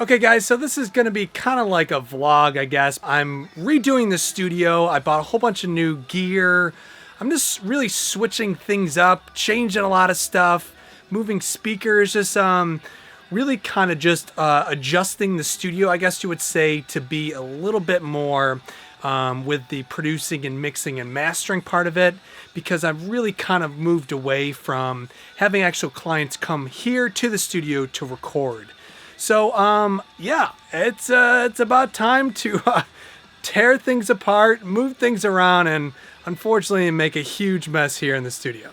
Okay guys, so this is going to be kind of like a vlog, I guess. I'm redoing the studio. I bought a whole bunch of new gear. I'm just really switching things up, changing a lot of stuff, moving speakers, just really kind of just adjusting the studio, I guess you would say, to be a little bit more with the producing and mixing and mastering part of it, because I've really kind of moved away from having actual clients come here to the studio to record. So, yeah, it's about time to tear things apart, move things around, and unfortunately make a huge mess here in the studio.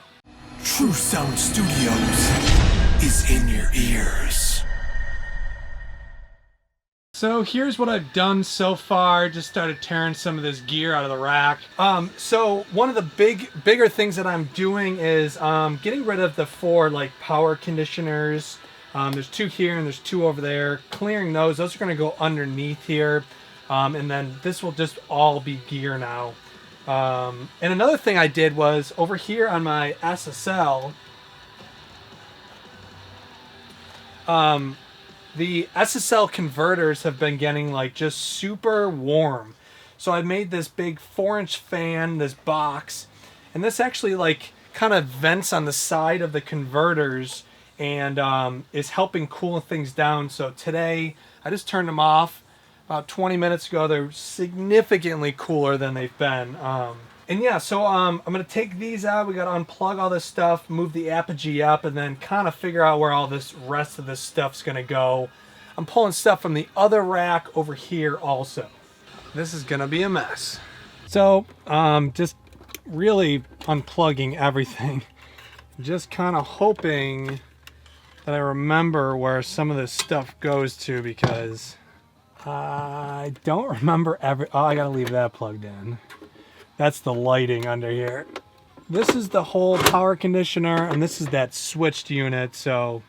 True Sound Studios is in your ears. So here's what I've done so far. Just started tearing some of this gear out of the rack. So one of the bigger things that I'm doing is getting rid of the 4 like power conditioners. There's 2 here and there's 2 over there. Clearing those. Those are going to go underneath here. And then this will just all be gear now. And another thing I did was over here on my SSL. The SSL converters have been getting like just super warm. So I made this big 4-inch fan, this box. And this actually like kind of vents on the side of the converters and is helping cool things down. So today I just turned them off about 20 minutes ago. They're significantly cooler than they've been. And yeah, so I'm gonna take these out. We gotta unplug all this stuff, move the apogee up, and then kind of figure out where all this rest of this stuff's gonna go. I'm pulling stuff from the other rack over here also. This is gonna be a mess. So just really unplugging everything. Just kind of hoping that I remember where some of this stuff goes to, because I don't remember oh, I gotta leave that plugged in. That's the lighting under here. This is the whole power conditioner, and this is that switched unit. So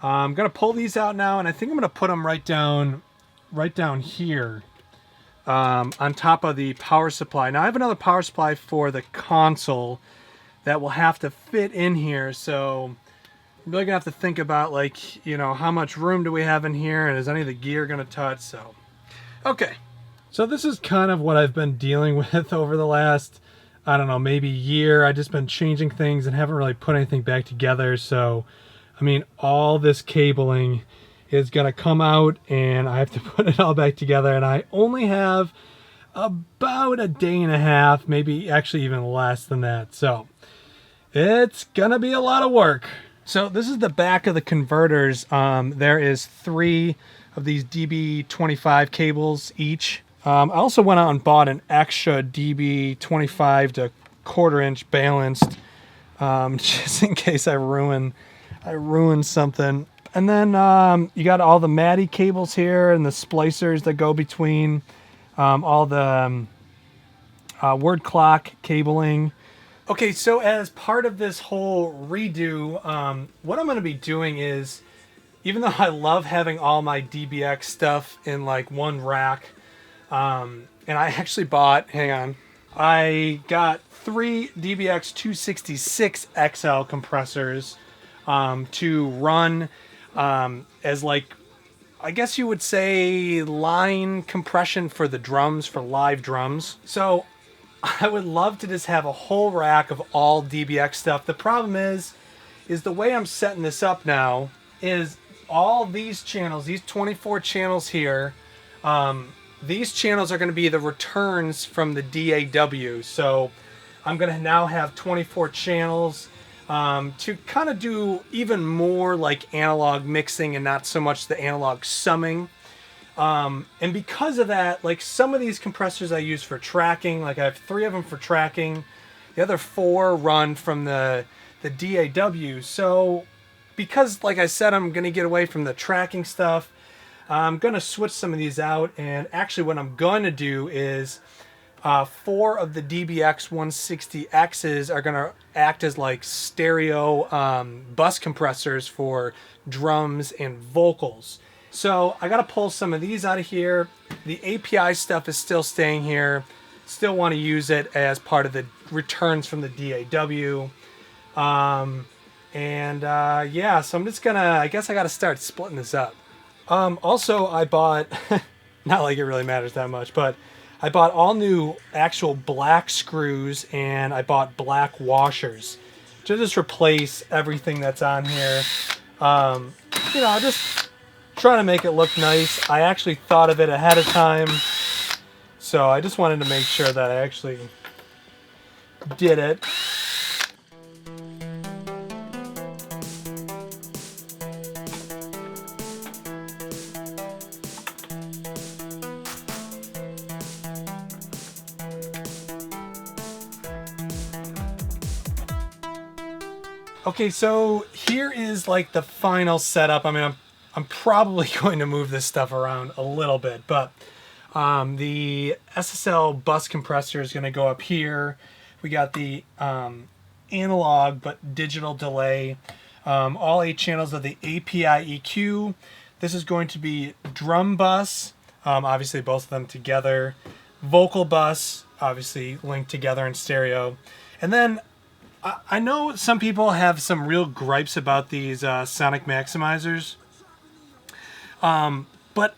I'm gonna pull these out now, and I think I'm gonna put them right down here on top of the power supply. Now I have another power supply for the console that will have to fit in here. So I'm really gonna have to think about, like, you know, how much room do we have in here, and is any of the gear gonna touch? So, okay. So this is kind of what I've been dealing with over the last, I don't know, maybe year. I've just been changing things and haven't really put anything back together. So, I mean, all this cabling is gonna come out and I have to put it all back together, and I only have about a day and a half, maybe actually even less than that. So it's gonna be a lot of work. So this is the back of the converters. There is 3 of these DB25 cables each. I also went out and bought an extra DB25 to 1/4 inch balanced, just in case I ruin something. And then you got all the MADI cables here and the splicers that go between all the word clock cabling. Okay, so as part of this whole redo, what I'm going to be doing is, even though I love having all my DBX stuff in like one rack, and I actually bought, hang on, I got 3 DBX 266 XL compressors to run as, like, I guess you would say, line compression for the drums, for live drums. So I would love to just have a whole rack of all DBX stuff. The problem is the way I'm setting this up now is all these channels, these 24 channels here, these channels are going to be the returns from the DAW. So I'm going to now have 24 channels to kind of do even more like analog mixing and not so much the analog summing. And because of that, like, some of these compressors I use for tracking, like I have 3 of them for tracking. The other 4 run from the DAW. So because, like I said, I'm going to get away from the tracking stuff, I'm going to switch some of these out. And actually what I'm going to do is 4 of the DBX 160Xs are going to act as like stereo bus compressors for drums and vocals. So I got to pull some of these out of here. The API stuff is still staying here. Still want to use it as part of the returns from the DAW. Yeah, so I'm just gonna, I guess I got to start splitting this up. Also, I bought, not like it really matters that much, but I bought all new actual black screws and I bought black washers to just replace everything that's on here. You know, just trying to make it look nice. I actually thought of it ahead of time, so I just wanted to make sure that I actually did it. Okay, so here is like the final setup. I mean, I'm probably going to move this stuff around a little bit, but the SSL bus compressor is going to go up here. We got the analog but digital delay, all 8 channels of the API EQ. This is going to be drum bus, obviously both of them together. Vocal bus, obviously linked together in stereo. And then I know some people have some real gripes about these sonic maximizers, but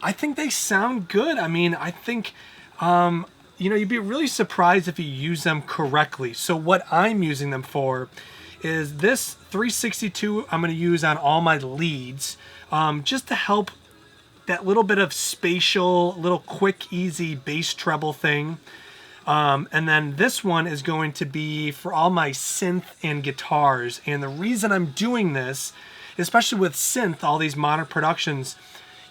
I think they sound good. I mean, I think, you know, you'd be really surprised if you use them correctly. So what I'm using them for is this 362 I'm going to use on all my leads, just to help that little bit of spatial, little quick, easy bass treble thing. And then this one is going to be for all my synth and guitars. And the reason I'm doing this, especially with synth, all these modern productions,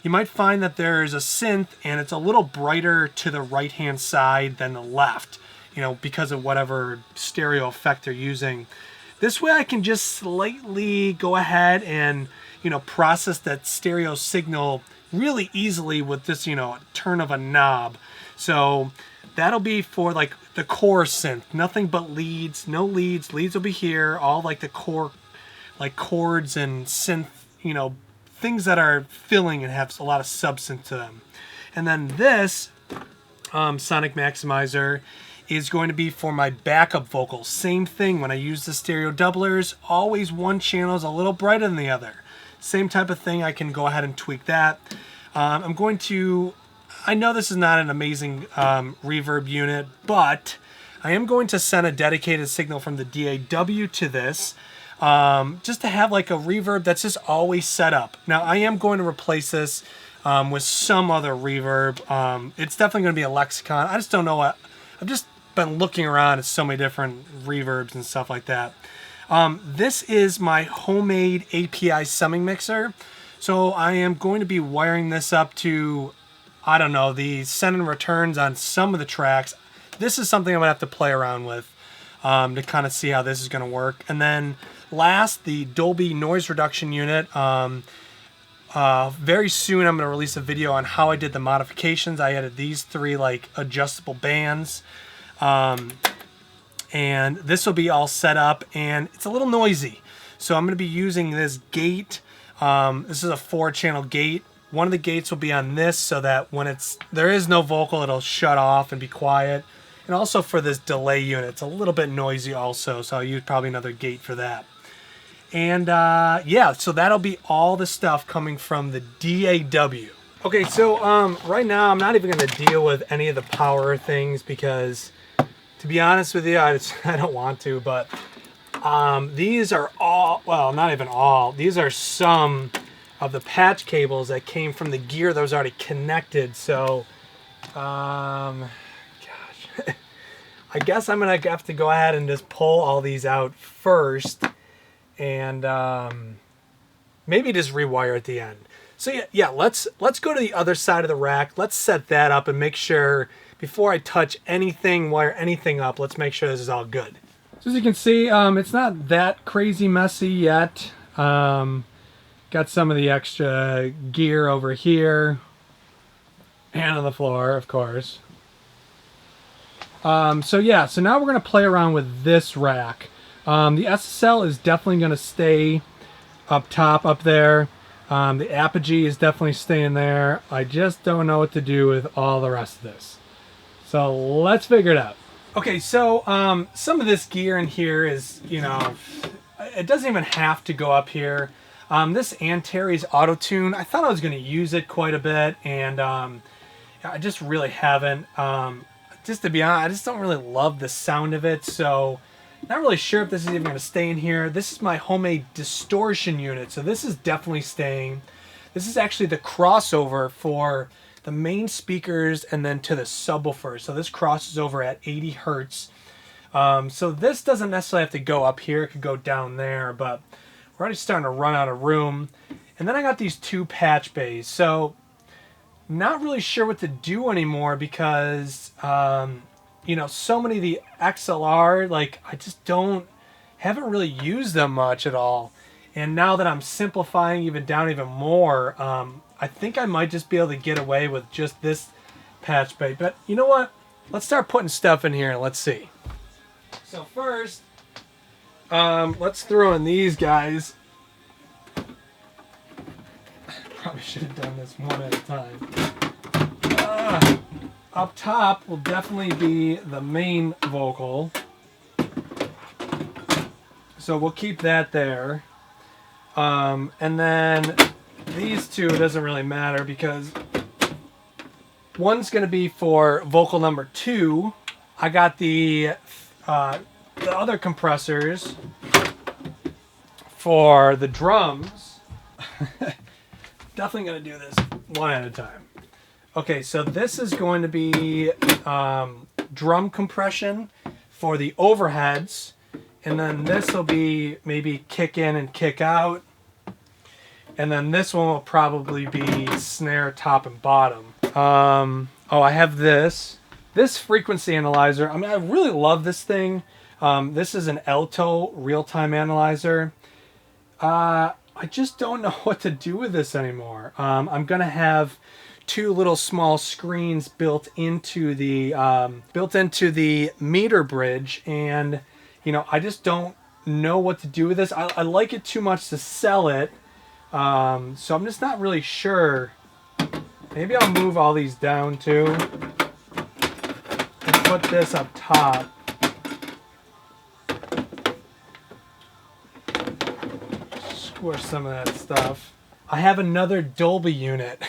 you might find that there's a synth and it's a little brighter to the right-hand side than the left, you know, because of whatever stereo effect they're using. This way I can just slightly go ahead and, you know, process that stereo signal really easily with this, you know, turn of a knob. So that'll be for like the core synth, nothing but leads, no leads. Leads will be here, all like the core, like chords and synth, you know, things that are filling and have a lot of substance to them. And then this sonic maximizer is going to be for my backup vocals. Same thing when I use the stereo doublers, always one channel is a little brighter than the other. Same type of thing, I can go ahead and tweak that. I'm going to, I know this is not an amazing reverb unit, but I am going to send a dedicated signal from the DAW to this, just to have like a reverb that's just always set up. Now I am going to replace this with some other reverb. It's definitely going to be a Lexicon. I just don't know what, I've just been looking around at so many different reverbs and stuff like that. This is my homemade API summing mixer. So I am going to be wiring this up to, I don't know, the send and returns on some of the tracks. This is something I'm going to have to play around with to kind of see how this is going to work. And then last, the Dolby noise reduction unit. Very soon I'm going to release a video on how I did the modifications. I added these 3 like adjustable bands. And this will be all set up and it's a little noisy. So I'm going to be using this gate. This is a 4-channel gate. One of the gates will be on this so that when there is no vocal, it'll shut off and be quiet. And also for this delay unit, it's a little bit noisy also, so I'll use probably another gate for that. And yeah, so that'll be all the stuff coming from the DAW. Okay, so right now I'm not even going to deal with any of the power things because, to be honest with you, I don't want to, but these are all, well, not even all, these are some of the patch cables that came from the gear that was already connected. So, gosh, I guess I'm gonna have to go ahead and just pull all these out first and maybe just rewire at the end. So yeah, let's go to the other side of the rack. Let's set that up and make sure before I touch anything, wire anything up, let's make sure this is all good. So as you can see, it's not that crazy messy yet. Got some of the extra gear over here and on the floor, of course. So yeah, so now we're going to play around with this rack. The SSL is definitely going to stay up top, up there. The Apogee is definitely staying there. I just don't know what to do with all the rest of this. So let's figure it out. Okay, so some of this gear in here is, you know, it doesn't even have to go up here. This Antares Auto Tune, I thought I was going to use it quite a bit, and I just really haven't. Just to be honest, I just don't really love the sound of it, so not really sure if this is even going to stay in here. This is my homemade distortion unit, so this is definitely staying. This is actually the crossover for the main speakers and then to the subwoofer. So this crosses over at 80 hertz. So this doesn't necessarily have to go up here. It could go down there, but we're already starting to run out of room. And then I got these two patch bays. So not really sure what to do anymore because, you know, so many of the XLR, like I just haven't really used them much at all. And now that I'm simplifying even more, I think I might just be able to get away with just this patch bay. But you know what? Let's start putting stuff in here and let's see. So first, let's throw in these guys. Probably should have done this one at a time. Up top will definitely be the main vocal. So we'll keep that there. And then these two, it doesn't really matter because one's going to be for vocal number 2. I got the other compressors for the drums. Definitely going to do this one at a time. Okay, so this is going to be drum compression for the overheads. And then this will be maybe kick in and kick out. And then this one will probably be snare top and bottom. Oh, I have this. This frequency analyzer. I mean, I really love this thing. This is an Alto real-time analyzer. I just don't know what to do with this anymore. I'm going to have 2 little small screens built into the meter bridge, and you know, I just don't know what to do with this. I like it too much to sell it, so I'm just not really sure. Maybe I'll move all these down too and put this up top. Squish some of that stuff. I have another Dolby unit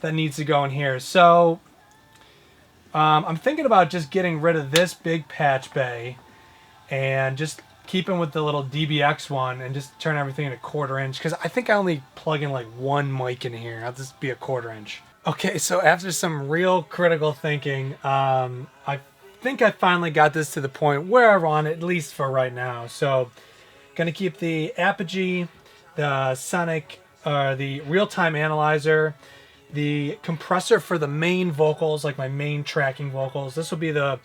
that needs to go in here. So I'm thinking about just getting rid of this big patch bay and just keeping with the little DBX one and just turn everything into 1/4 inch, because I think I only plug in like one mic in here. I'll just be a 1/4 inch. Okay, so after some real critical thinking, I think I finally got this to the point where I want it, at least for right now. So gonna keep the Apogee, the Sonic, the real-time analyzer, the compressor for the main vocals, like my main tracking vocals. This will be the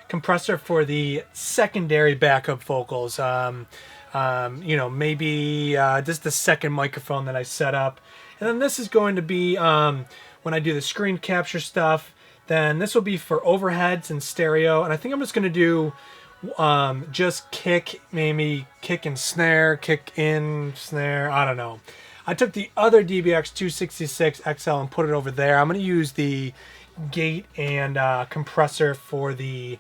compressor for the secondary backup vocals. You know, maybe just the second microphone that I set up. And then this is going to be, when I do the screen capture stuff, then this will be for overheads and stereo. And I think I'm just going to do just kick, maybe kick and snare, kick in, snare, I don't know. I took the other DBX 266 XL and put it over there. I'm going to use the gate and compressor for the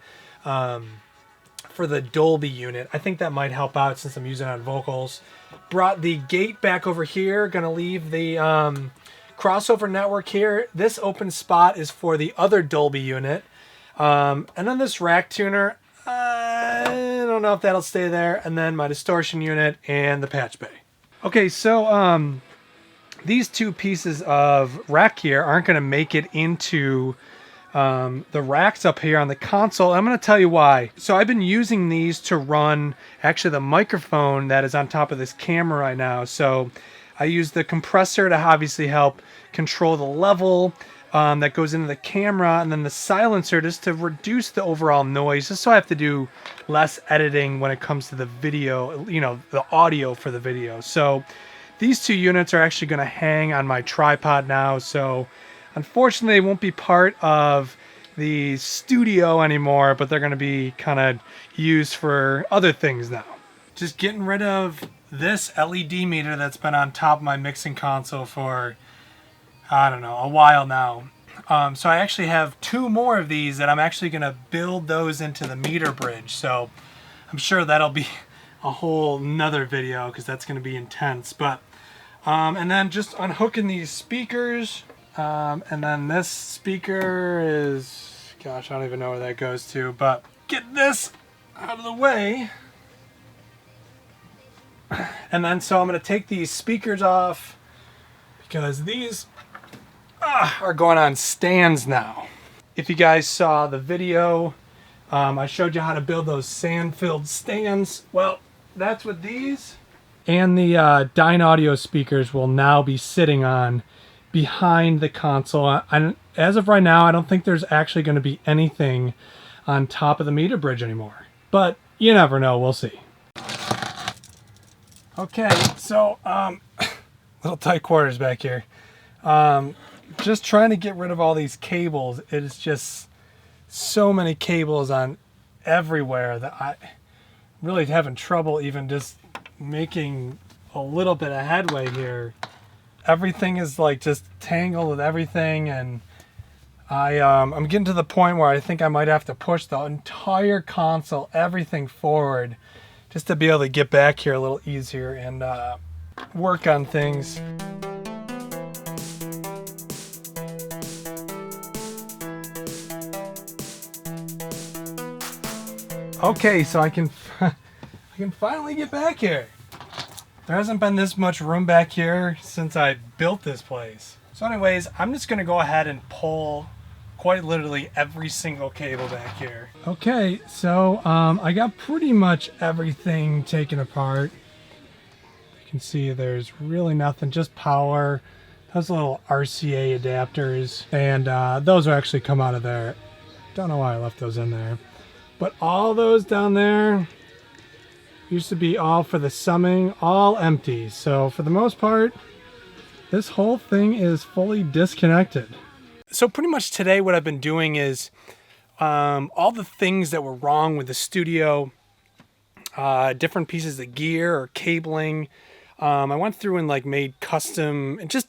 Dolby unit. I think that might help out since I'm using it on vocals. Brought the gate back over here. Going to leave the crossover network here. This open spot is for the other Dolby unit. And then this rack tuner, I don't know if that'll stay there. And then my distortion unit and the patch bay. Okay, so these 2 pieces of rack here aren't going to make it into the racks up here on the console. I'm going to tell you why. So I've been using these to run actually the microphone that is on top of this camera right now. So I use the compressor to obviously help control the level that goes into the camera, and then the silencer just to reduce the overall noise, just so I have to do less editing when it comes to the video, you know, the audio for the video. So these 2 units are actually going to hang on my tripod now, so unfortunately they won't be part of the studio anymore, but they're going to be kind of used for other things now. Just getting rid of this LED meter that's been on top of my mixing console for, I don't know, a while now. So I actually have 2 more of these that I'm actually going to build those into the meter bridge. So I'm sure that'll be a whole nother video because that's going to be intense. But And then just unhooking these speakers. And then this speaker is, gosh, I don't even know where that goes to, but get this out of the way. And then so I'm going to take these speakers off because these are going on stands now. If you guys saw the video, I showed you how to build those sand-filled stands. Well, that's what these and the Dyne Audio speakers will now be sitting on behind the console. As of right now, I don't think there's actually going to be anything on top of the meter bridge anymore. But you never know. We'll see. Okay, so little tight quarters back here. Just trying to get rid of all these cables. It is just so many cables on everywhere that I really having trouble even just making a little bit of headway here. Everything is like just tangled with everything, and I'm getting to the point where I think I might have to push the entire console, everything forward, just to be able to get back here a little easier and work on things. Okay, so I can finally get back here. There hasn't been this much room back here since I built this place. So anyways, I'm just gonna go ahead and pull quite literally every single cable back here. Okay, so I got pretty much everything taken apart. You can see there's really nothing, just power. Those little RCA adapters, and those will actually come out of there. Don't know why I left those in there. But all those down there used to be all for the summing, all empty. So for the most part, this whole thing is fully disconnected. So pretty much today what I've been doing is all the things that were wrong with the studio, different pieces of gear or cabling. I went through and like made custom and just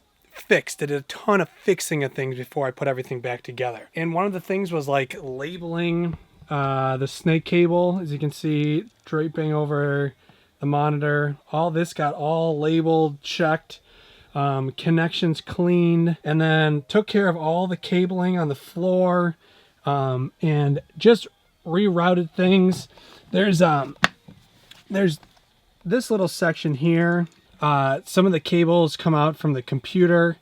did a ton of fixing of things before I put everything back together. And one of the things was like labeling the snake cable, as you can see, draping over the monitor. All this got all labeled, checked, connections cleaned, and then took care of all the cabling on the floor, and just rerouted things. There's this little section here. Some of the cables come out from the computer.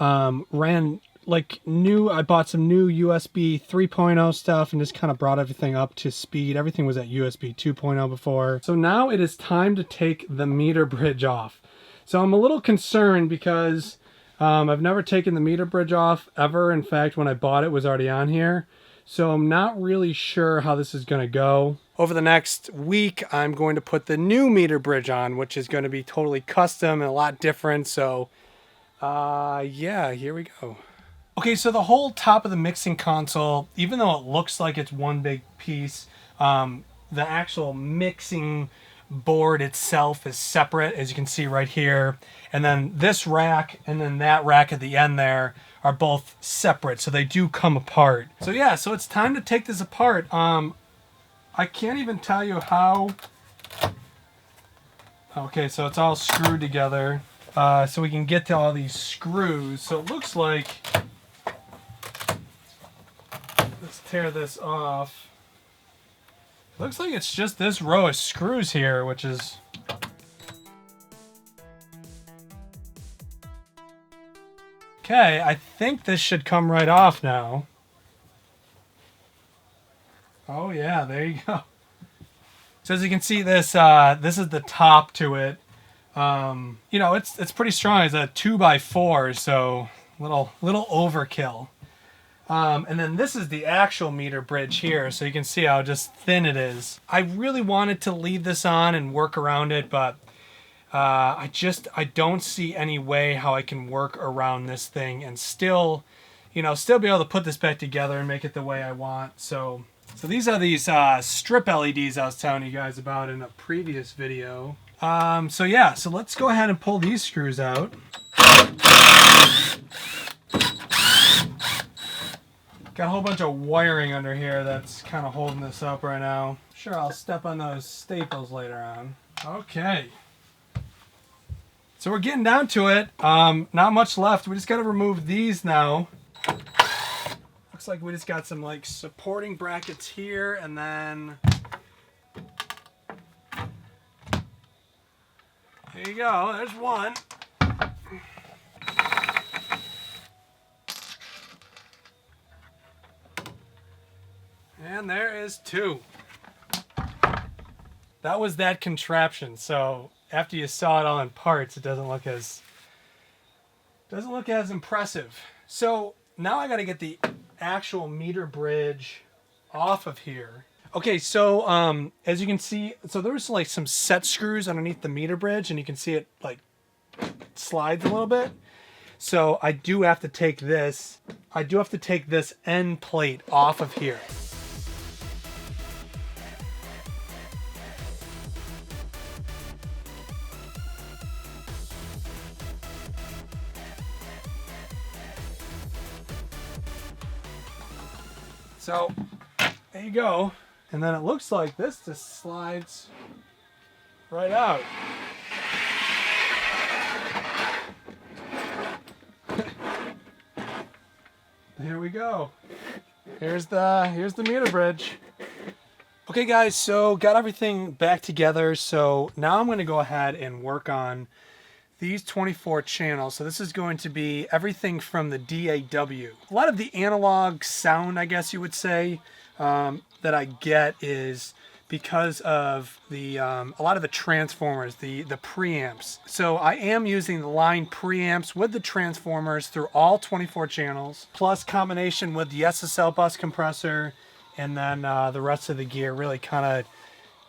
Ran like new, I bought some new USB 3.0 stuff and just kind of brought everything up to speed. Everything was at USB 2.0 before. So now it is time to take the meter bridge off. So I'm a little concerned because I've never taken the meter bridge off ever. In fact, when I bought it was already on here. So I'm not really sure how this is going to go. Over the next week, I'm going to put the new meter bridge on, which is going to be totally custom and a lot different. So yeah, here we go. Okay, so the whole top of the mixing console, even though it looks like it's one big piece, the actual mixing board itself is separate, as you can see right here. And then this rack and then that rack at the end there are both separate, so they do come apart. So yeah, so it's time to take this apart. I can't even tell you how. Okay, so it's all screwed together. So we can get to all these screws. So it looks like, let's tear this off. Looks like it's just this row of screws here, which is... Okay, I think this should come right off now. Oh yeah, there you go. So as you can see, this is the top to it. You know, it's pretty strong. It's a 2x4, so little overkill. And then this is the actual meter bridge here, so you can see how just thin it is. I really wanted to leave this on and work around it, but I don't see any way how I can work around this thing and still be able to put this back together and make it the way I want. So these are these strip LEDs I was telling you guys about in a previous video. So yeah, so let's go ahead and pull these screws out. Got a whole bunch of wiring under here that's kind of holding this up right now. Sure, I'll step on those staples later on. Okay. So we're getting down to it. Not much left. We just got to remove these now. Looks like we just got some like supporting brackets here, and then there you go. There's one. And there is two. That was that contraption. So after you saw it all in parts, it doesn't look as impressive. So now I got to get the actual meter bridge off of here. Okay, so as you can see, so there's like some set screws underneath the meter bridge, and you can see it like slides a little bit. So I do have to take this end plate off of here. So there you go. And then it looks like this just slides right out. There we go. Here's the meter bridge. Okay guys, so got everything back together. So now I'm going to go ahead and work on these 24 channels. So this is going to be everything from the DAW. A lot of the analog sound, I guess you would say, that I get is because of the a lot of the transformers, the preamps. So I am using the line preamps with the transformers through all 24 channels, plus combination with the SSL bus compressor, and then the rest of the gear really kind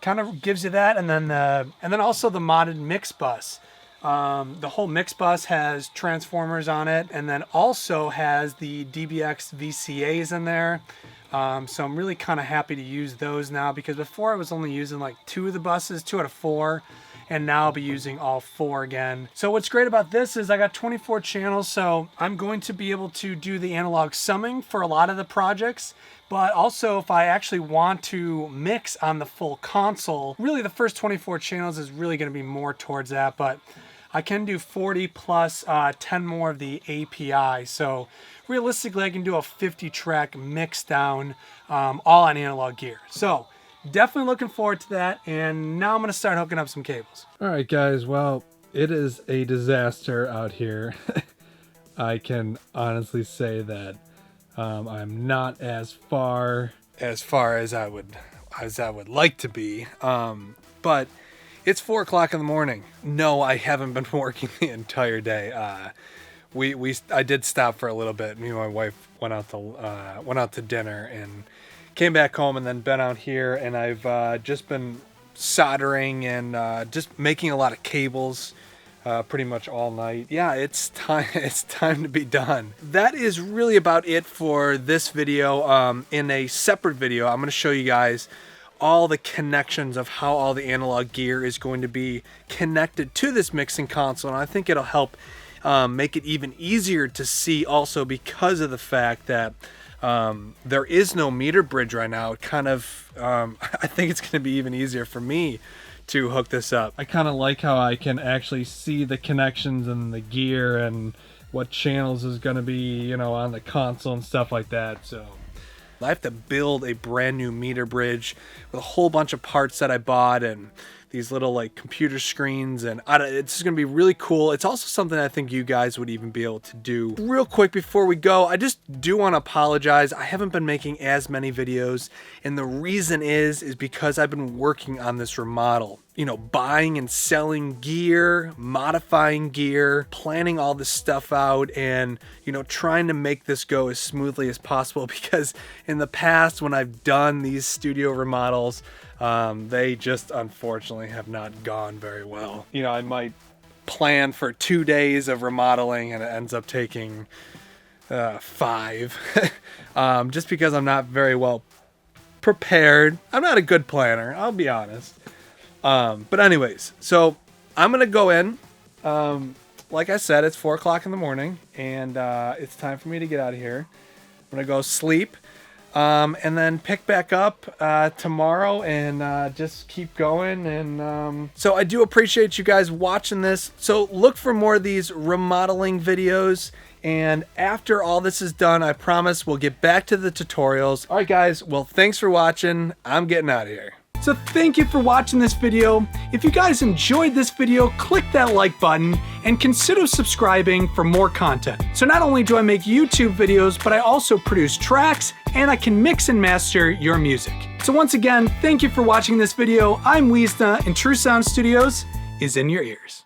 of gives you that, and then also the modded mix bus. The whole mix bus has transformers on it, and then also has the DBX VCAs in there. So I'm really kind of happy to use those now, because before I was only using like 2 of the buses, 2 out of 4, and now I'll be using all 4 again. So what's great about this is I got 24 channels, so I'm going to be able to do the analog summing for a lot of the projects. But also, if I actually want to mix on the full console, really the first 24 channels is really going to be more towards that, but I can do 40 plus 10 more of the API. So realistically, I can do a 50-track mix down, all on analog gear. So definitely looking forward to that. And now I'm going to start hooking up some cables. All right, guys. Well, it is a disaster out here. I can honestly say that I'm not as far as I would like to be. But it's 4 o'clock in the morning. No, I haven't been working the entire day. I did stop for a little bit. Me and my wife went out to dinner and came back home, and then been out here, and I've just been soldering and just making a lot of cables pretty much all night. Yeah, it's time to be done. That is really about it for this video. In a separate video, I'm going to show you guys all the connections of how all the analog gear is going to be connected to this mixing console, and I think it'll help make it even easier to see, also because of the fact that there is no meter bridge right now. It kind of I think it's going to be even easier for me to hook this up. I kind of like how I can actually see the connections and the gear and what channels is going to be, you know, on the console and stuff like that. So I have to build a brand new meter bridge with a whole bunch of parts that I bought, and these little like computer screens, and it's just gonna be really cool. It's also something I think you guys would even be able to do. Real quick before we go, I just do want to apologize. I haven't been making as many videos, and the reason is because I've been working on this remodel. You know, buying and selling gear, modifying gear, planning all this stuff out, and, you know, trying to make this go as smoothly as possible, because in the past when I've done these studio remodels, they just unfortunately have not gone very well. You know, I might plan for 2 days of remodeling and it ends up taking 5 just because I'm not very well prepared. I'm not a good planner, I'll be honest. But anyways, so I'm gonna go in. Like I said, it's 4 o'clock in the morning, and it's time for me to get out of here. I'm gonna go sleep. and then pick back up tomorrow and just keep going. And so I do appreciate you guys watching this. So look for more of these remodeling videos. And after all this is done, I promise we'll get back to the tutorials. All right, guys. Well, thanks for watching. I'm getting out of here. So thank you for watching this video. If you guys enjoyed this video, click that like button and consider subscribing for more content. So not only do I make YouTube videos, but I also produce tracks and I can mix and master your music. So once again, thank you for watching this video. I'm Weezna and True Sound Studios is in your ears.